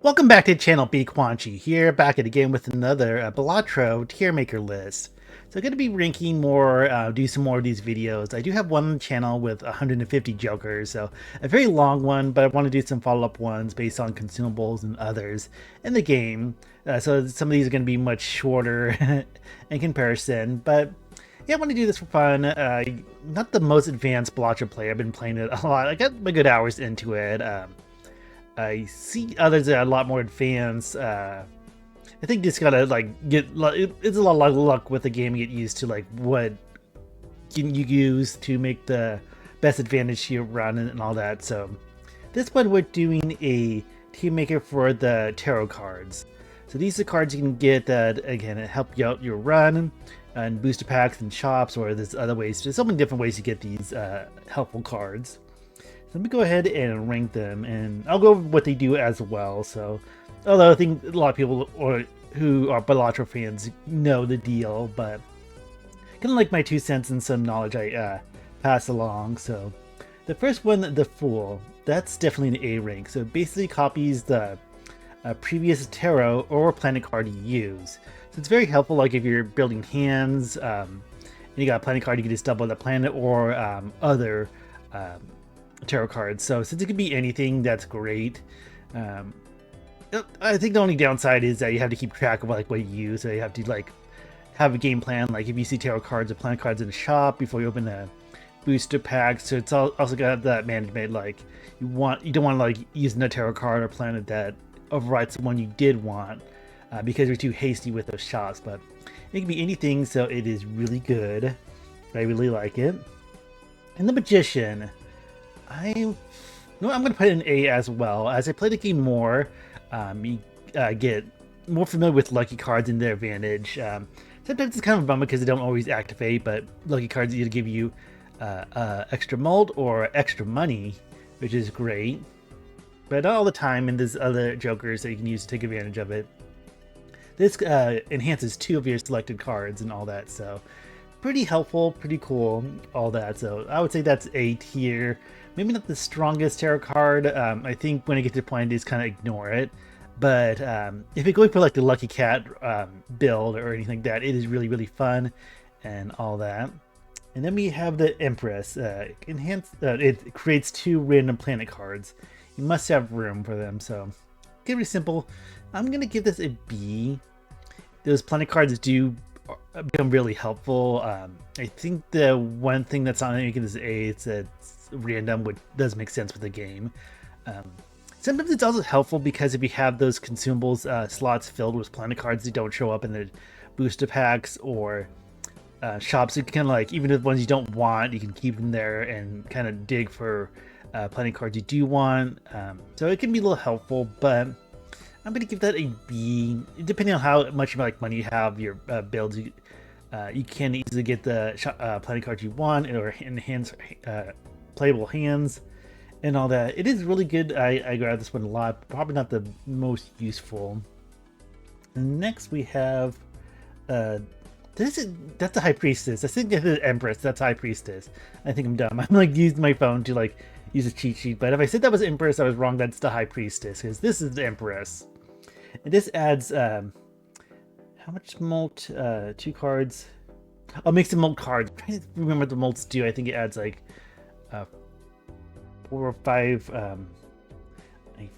Welcome back to the channel. BQuanchi here, back at again with another Balatro tier maker list. So I'm going to be ranking more, do some more of these videos. I do have one channel with 150 jokers, so a very long one, but I want to do some follow-up ones based on consumables and others in the game. So some of these are going to be much shorter in comparison, but yeah, I want to do this for fun. Not the most advanced Balatro player. I've been playing it a lot. I got my good hours into it. I see others that are a lot more advanced. I think just gotta like get. It's a lot of luck with the game. Get used to like what can you use to make the best advantage to your run and all that. So this one we're doing a team maker for the tarot cards. So these are cards you can get that again help you out your run and booster packs and shops, or there's other ways. There's so many different ways to get these helpful cards. Let me go ahead and rank them, and I'll go over what they do as well. So, although I think a lot of people who are Balatro fans know the deal, but kind of like my 2 cents and some knowledge I pass along. So, the first one, the Fool, that's definitely an A rank. So it basically copies the previous tarot or planet card you use. So it's very helpful, like if you're building hands, and you got a planet card, you can just double the planet or other tarot cards. So since it could be anything, that's great. I think the only downside is that you have to keep track of like what you use. So you have to like have a game plan. Like if you see tarot cards or planet cards in the shop before you open the booster pack. So it's also got that management. Like you don't want to like use a tarot card or planet that overrides the one you did want because you're too hasty with those shots. But it can be anything. So it is really good. I really like it. And the Magician. I'm going to put in A as well. As I play the game more, you get more familiar with lucky cards and their advantage. Sometimes it's kind of a bummer because they don't always activate, but lucky cards either give you extra mold or extra money, which is great. But not all the time, and there's other jokers that you can use to take advantage of it. This enhances 2 of your selected cards and all that, so pretty helpful, pretty cool, all that. So I would say that's A tier. Maybe not the strongest tarot card. I think when I get to the point, just kind of ignore it. But if you're going for like the Lucky Cat build or anything like that, it is really, really fun and all that. And then we have the Empress. It creates 2 random planet cards. You must have room for them, so pretty simple. I'm going to give this a B. Those planet cards do become really helpful. I think the one thing that's not making this A, it's random, which does make sense with the game. Sometimes it's also helpful because if you have those consumables slots filled with planet cards that don't show up in the booster packs or shops, you can kind of like, even the ones you don't want, you can keep them there and kind of dig for planet cards you do want. So it can be a little helpful, but I'm going to give that a B. Depending on how much like money you have, your builds, you can easily get the planet cards you want or enhance playable hands and all that. It is really good. I grab this one a lot. Probably not the most useful. And next we have that's a High Priestess. I think this is Empress. That's High Priestess. I think I'm dumb. I'm like using my phone to like use a cheat sheet, but if I said that was Empress, I was wrong. That's the High Priestess, because this is the Empress. And this adds how much molt? 2 cards. Oh, makes the molt cards. I'm trying to remember what the molts do. I think it adds like 4 or 5. I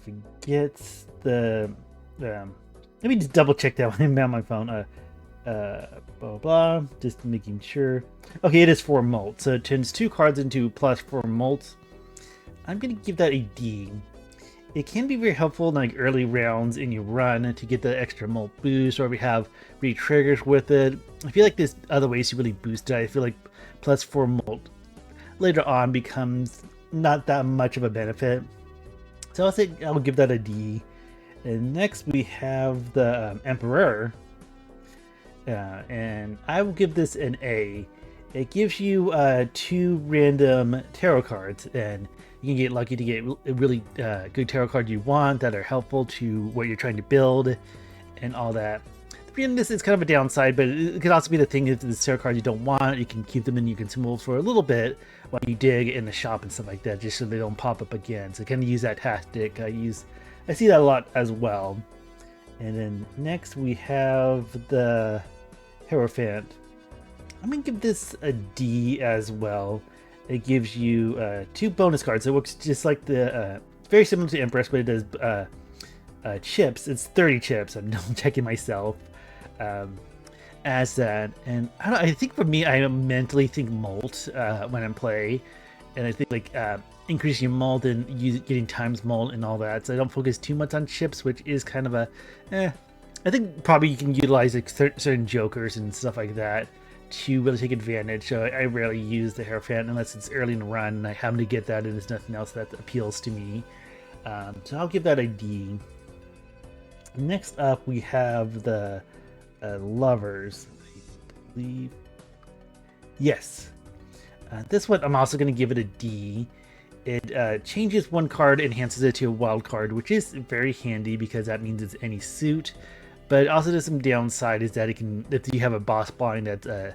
forget the. Let me just double check that when I'm on my phone. Blah blah. Just making sure. Okay, it is 4 molt, so it turns 2 cards into plus 4 molt. I'm gonna give that a D. It can be very helpful in like early rounds in your run to get the extra molt boost, or if you have re-triggers with it. I feel like there's other ways to really boost it. I feel like plus 4 molt later on becomes not that much of a benefit. So I'll say I'll give that a D. And next we have the Emperor. And I will give this an A. It gives you 2 random tarot cards, and you can get lucky to get a really good tarot card you want that are helpful to what you're trying to build and all that. This is kind of a downside, but it could also be the thing if the tarot cards you don't want, you can keep them in your consumables for a little bit while you dig in the shop and stuff like that, just so they don't pop up again. So kind of use that tactic. I use I see that a lot as well. And then next we have the Hierophant. I'm gonna give this a D as well. It gives you 2 bonus cards. It works just like the very similar to Empress, but it does chips. It's 30 chips. I'm double checking myself as that. And I think for me, I mentally think Molt when I'm playing, and I think like increasing your Molt and getting times Molt and all that. So I don't focus too much on chips, which is kind of a I think probably you can utilize like certain jokers and stuff like that to really take advantage. So I rarely use the Hierophant unless it's early in the run and I happen to get that and there's nothing else that appeals to me. So I'll give that a D. Next up we have the Lovers, I believe. Yes. This one I'm also going to give it a D. It changes one card, enhances it to a wild card, which is very handy because that means it's any suit. But also there's some downside is that it can, if you have a boss blind that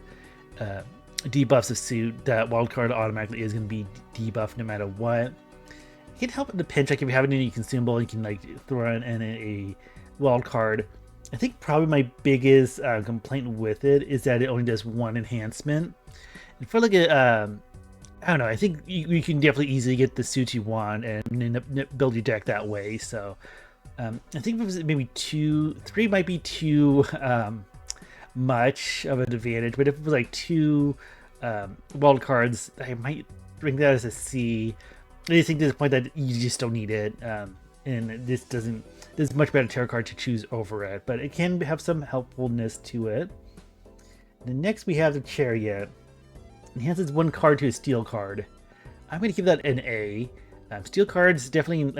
debuffs a suit, that wild card automatically is going to be debuffed no matter what. It can help in the pinch, like if you have any consumable, you can like throw in a wild card. I think probably my biggest complaint with it is that it only does 1 enhancement. And for like a I don't know, I think you can definitely easily get the suits you want and build your deck that way. So I think if it was maybe 3 might be too much of an advantage, but if it was like 2 wild cards, I might bring that as a C. I just think to the point that you just don't need it, and this doesn't. There's much better tarot card to choose over it, but it can have some helpfulness to it. And next we have the Chariot. Enhances 1 card to a steel card. I'm going to give that an A. Steel cards definitely,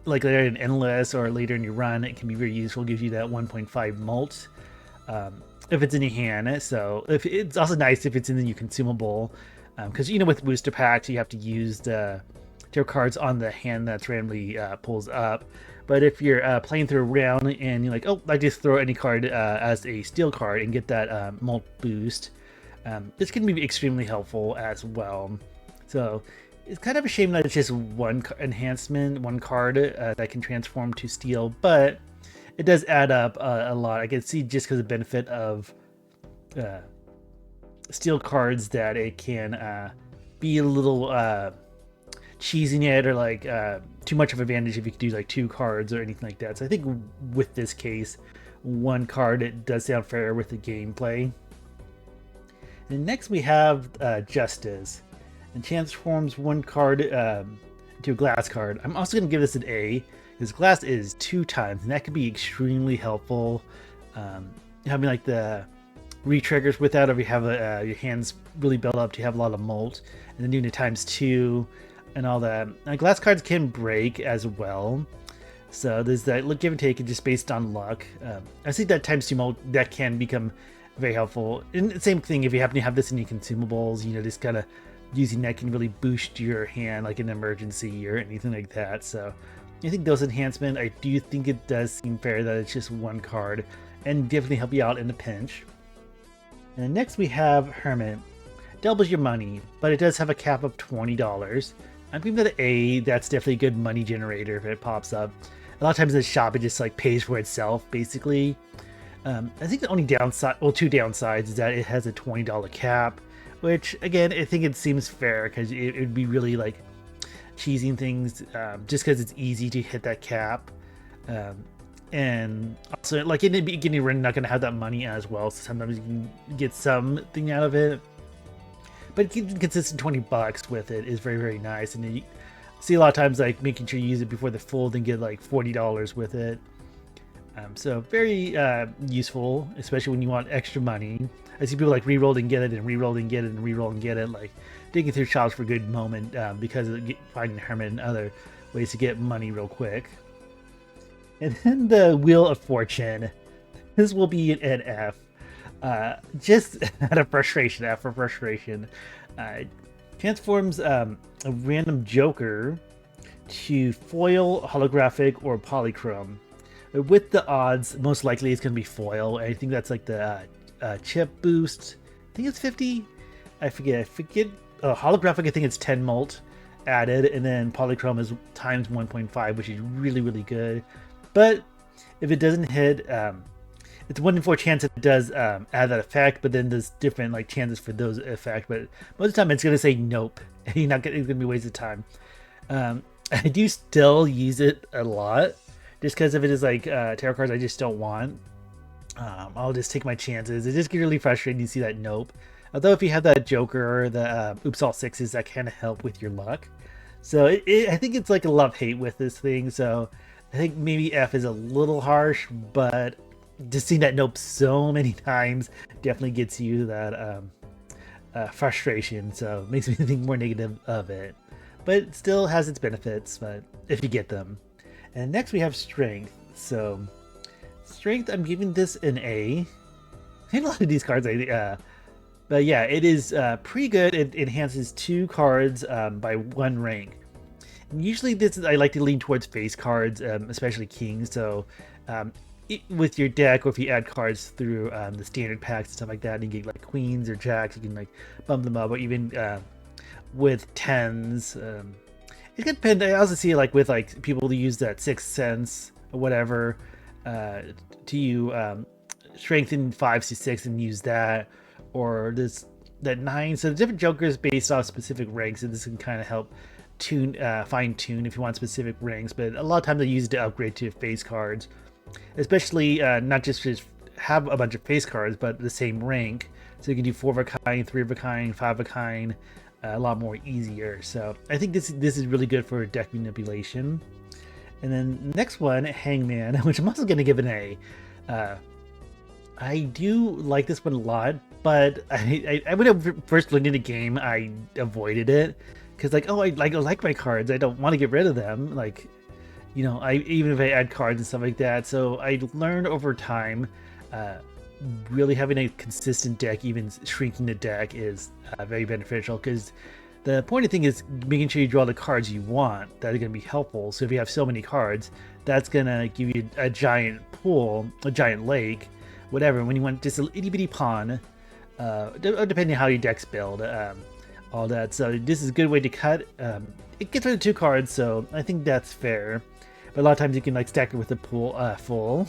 like later in Endless or later in your run, it can be very useful. Gives you that 1.5 Molt if it's in your hand. So if it's also nice if it's in your consumable, because you know with booster packs you have to use the tarot cards on the hand that's randomly pulls up. But if you're playing through a round and you're like, oh, I just throw any card as a steel card and get that Molt boost. This can be extremely helpful as well. So it's kind of a shame that it's just 1 enhancement, 1 card that can transform to steel, but it does add up a lot. I can see just because of the benefit of steel cards that it can be a little cheesing it or like too much of an advantage if you could do like 2 cards or anything like that. So I think with this case, 1 card, it does sound fair with the gameplay. And next we have Justice, and transforms 1 card to a glass card. I'm also going to give this an A, because glass is 2 times, and that could be extremely helpful. Having like the re-triggers with that, or if you have your hands really built up to have a lot of Molt, and then doing it ×2 and all that. Now, glass cards can break as well, so there's that give and take just based on luck. I think that ×2 Molt, that can become very helpful. And the same thing if you happen to have this in your consumables, you know, just kind of using that can really boost your hand like an emergency or anything like that. So I think those enhancements, I do think it does seem fair that it's just 1 card and definitely help you out in a pinch. And next we have Hermit. Doubles your money, but it does have a cap of $20. I'm giving that an A. That's definitely a good money generator if it pops up. A lot of times in the shop it just like pays for itself basically. I think the only downside, well, 2 downsides, is that it has a $20 cap, which again I think it seems fair because it would be really like cheesing things just because it's easy to hit that cap, and also like in the beginning we're not going to have that money as well, so sometimes you can get something out of it, but getting consistent $20 with it is very, very nice. And then you see a lot of times like making sure you use it before the fold and get like $40 with it. So very useful, especially when you want extra money. I see people like re-roll and get it, and re-roll and get it, and re-roll and get it, like digging through shops for a good moment because of finding Hermit and other ways to get money real quick. And then the Wheel of Fortune. This will be an F. Just out of frustration, F for frustration. Transforms a random Joker to foil, holographic, or polychrome. With the odds, most likely it's going to be foil. I think that's like the chip boost. I think it's 50. I forget. Holographic, I think it's 10 Molt. added, and then polychrome is times 1.5, which is really good. But if it doesn't hit, it's 1 in 4 chance it does add that effect, but then there's different like chances for those effects. But most of the time it's gonna say nope. You're not gonna, it's gonna be a waste of time. I do still use it a lot, just because if it is like tarot cards I just don't want. I'll just take my chances. It just gets really frustrating to see that nope. Although if you have that Joker or the Oops All Sixes, that kind of help with your luck. So I think it's like a love-hate with this thing. So I think maybe F is a little harsh, but just seeing that nope so many times definitely gets you that frustration. So it makes me think more negative of it. But it still has its benefits, but if you get them. And next we have Strength. So Strength, I'm giving this an A. I think a lot of these cards, but yeah, it is pretty good. It enhances 2 cards by 1 rank. And usually I like to lean towards face cards, especially kings. So with your deck, or if you add cards through the standard packs and stuff like that, and you get like queens or jacks, you can like bump them up, or even with 10s. It can depend. I also see like with like people who use that 6th Sense or whatever to strengthen 5s to 6 and use that, or that 9. So the different Jokers based off specific ranks, and this can kind of help fine tune if you want specific ranks. But a lot of times I use it to upgrade to face cards, especially not just have a bunch of face cards, but the same rank. So you can do 4 of a kind, 3 of a kind, 5 of a kind, a lot more easier. So I think this is really good for deck manipulation. And then next one, Hangman, which I'm also going to give an A. I do like this one a lot, but I when I first looked into the game, I avoided it because like, oh, I like my cards. I don't want to get rid of them. Like, you know, even if I add cards and stuff like that. So I learned over time, really having a consistent deck, even shrinking the deck, is very beneficial, because the important thing is making sure you draw the cards you want that are going to be helpful. So if you have so many cards, that's going to give you a giant pool, a giant lake, whatever. When you want just a itty bitty pond, depending on how your deck's build, all that. So this is a good way to cut. It gets rid of 2 cards, so I think that's fair. But a lot of times you can like stack it with the pool full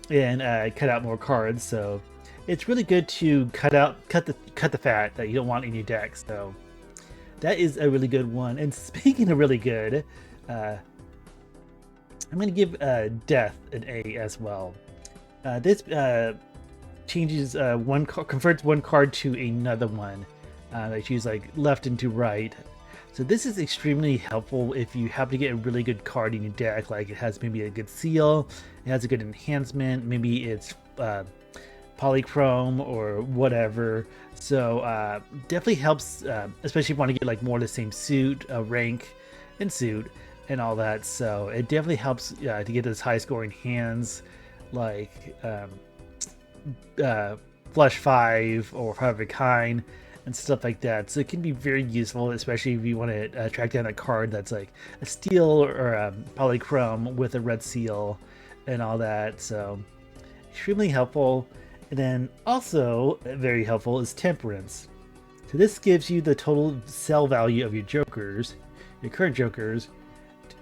and cut out more cards. So it's really good to cut the fat that you don't want in your deck. So that is a really good one. And speaking of really good, I'm going to give Death an A as well. This changes converts 1 card to another one. They choose like left into right. So this is extremely helpful if you have to get a really good card in your deck. Like it has maybe a good seal, it has a good enhancement, maybe it's polychrome or whatever. So definitely helps, especially if you want to get like more of the same suit, rank, and suit, and all that. So it definitely helps to get those high scoring hands, like Flush 5 or 5 of a kind and stuff like that. So it can be very useful, especially if you want to track down a card that's like a steel or a polychrome with a red seal and all that. So extremely helpful. And then also very helpful is Temperance. So this gives you the total sell value of your Jokers, your current Jokers,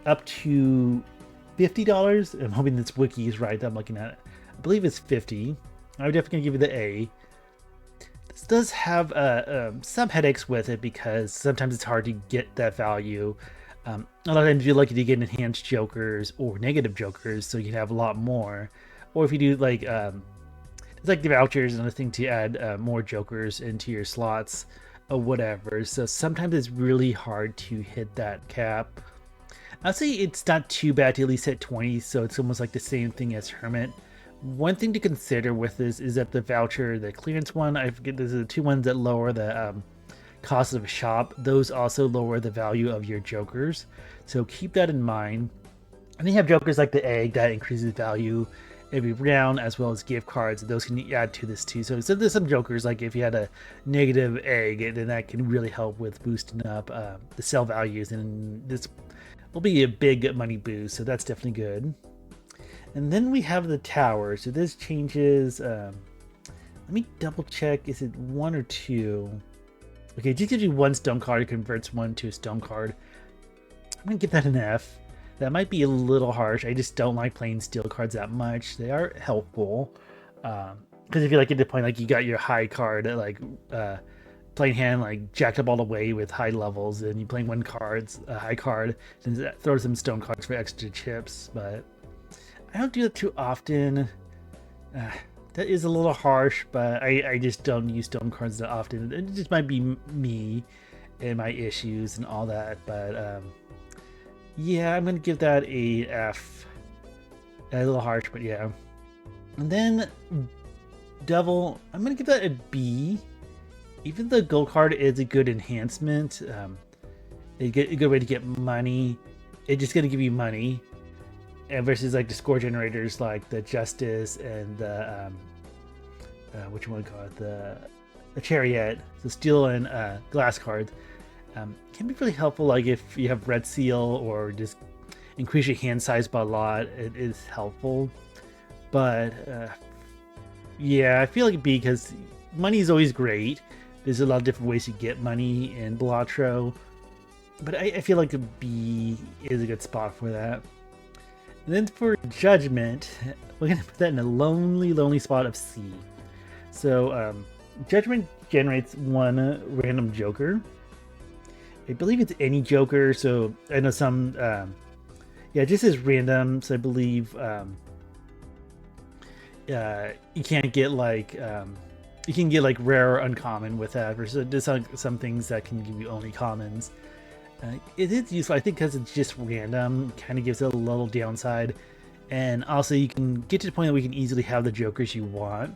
up to $50. I'm hoping this wiki is right that I'm looking at. I believe it's 50. I'm definitely gonna give you the A. This does have some headaches with it, because sometimes it's hard to get that value. A lot of times you're lucky to get enhanced Jokers or negative Jokers, so you can have a lot more. Or if you do like it's like the vouchers and other thing to add more Jokers into your slots or whatever. So sometimes it's really hard to hit that cap. I'd say it's not too bad to at least hit 20, so it's almost like the same thing as Hermit. One thing to consider with this is that the voucher, the clearance one, I forget, there's the 2 ones that lower the cost of a shop. Those also lower the value of your Jokers, so keep that in mind. And then you have Jokers like the egg that increases value every round, as well as gift cards. Those can add to this too. So there's some Jokers, like if you had a negative egg, then that can really help with boosting up the sell values, and this will be a big money boost, so that's definitely good. And then we have the tower. So this changes, let me double check, is it 1 or 2? Okay, it just gives you one stone card. It converts one to a stone card. I'm gonna give that an F. That might be a little harsh. I just don't like playing steel cards that much. They are helpful. Because if you like get to the point like you got your high card like playing hand like jacked up all the way with high levels, and you playing one card's a high card, then that throws some stone cards for extra chips. But I don't do that too often. That is a little harsh, but I just don't use stone cards that often. It just might be me and my issues and all that. But yeah, I'm gonna give that a F. A little harsh, but yeah. And then Devil, I'm gonna give that a B. Even though gold card is a good enhancement, a good way to get money. It's just gonna give you money, and versus like the score generators like the Justice and the what you want to call it, the Chariot, the steel and glass cards, can be really helpful. Like if you have Red Seal or just increase your hand size by a lot, it is helpful. But yeah, I feel like B because money is always great. There's a lot of different ways to get money in Balatro, but I feel like a B is a good spot for that. And then for Judgment, we're gonna put that in a lonely spot of C. So Judgment generates one random Joker. I believe it's any Joker, so I know some yeah, just as random. So I believe you can't get like you can get like rare or uncommon with that. Versus there's some things that can give you only commons. It is useful, I think, because it's just random. Kind of gives it a little downside, and also you can get to the point that we can easily have the Jokers you want.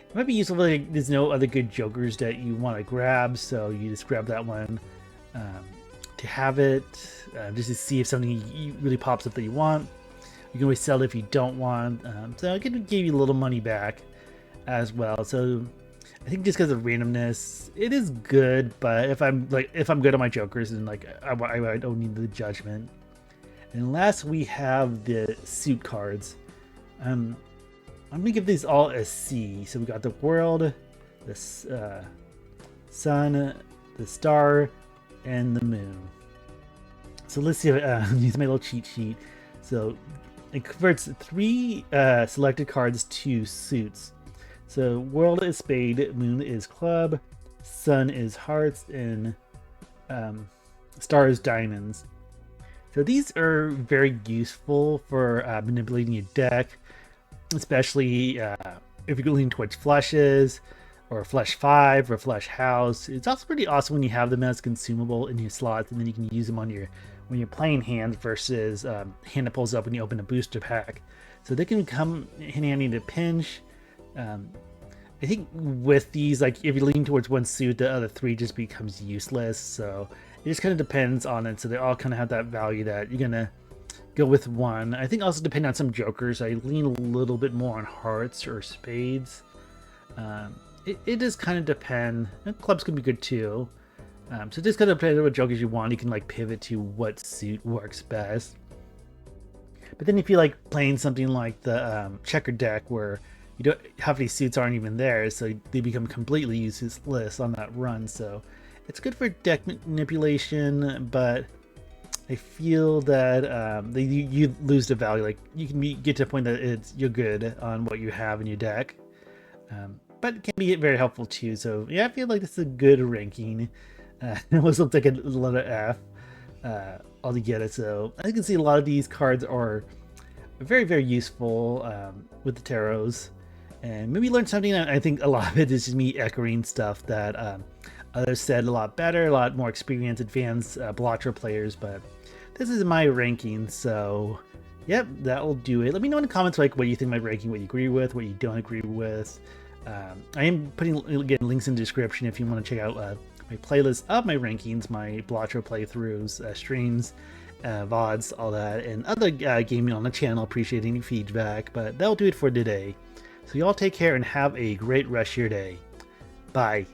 It might be useful if like, there's no other good Jokers that you want to grab, so you just grab that one to have it, just to see if something really pops up that you want. You can always sell it if you don't want, so it can give you a little money back as well. So I think just because of randomness, it is good. But if I'm good on my Jokers, and like I don't need the Judgment. And last we have the suit cards. I'm gonna give these all a C. So we got the World, the Sun, the Star, and the Moon. So let's see. Use my little cheat sheet. So it converts 3 selected cards to suits. So World is Spade, Moon is Club, Sun is Hearts, and Star is Diamonds. So these are very useful for manipulating your deck, especially if you're leaning towards flushes, or flush 5, or flush house. It's also pretty awesome when you have them as consumable in your slots, and then you can use them on your when you're playing hands versus hand that pulls up when you open a booster pack. So they can come handy to pinch. I think with these, like if you lean towards one suit, the other 3 just becomes useless. So it just kind of depends on it. So they all kind of have that value that you're gonna go with one. I think also depending on some Jokers, I lean a little bit more on hearts or spades. It does kind of depend. And clubs can be good too. So just kind of depends on what Jokers you want. You can like pivot to what suit works best. But then if you like playing something like the checker deck where you don't half these suits aren't even there, so they become completely useless on that run. So it's good for deck manipulation, but I feel that you lose the value. Like you can get to a point that you're good on what you have in your deck, but it can be very helpful too. So yeah, I feel like this is a good ranking. It was looks like a letter F altogether. So I can see a lot of these cards are very useful with the tarots, and maybe learn something. I think a lot of it is just me echoing stuff that others said a lot better, a lot more experienced, advanced Balatro players. But this is my ranking, so yep, that will do it. Let me know in the comments like what you think of my ranking, what you agree with, what you don't agree with. I am putting again links in the description if you want to check out my playlist of my rankings, my Balatro playthroughs, streams, VODs, all that, and other gaming on the channel. Appreciate any feedback, but that'll do it for today. So y'all take care and have a great rest of your day. Bye.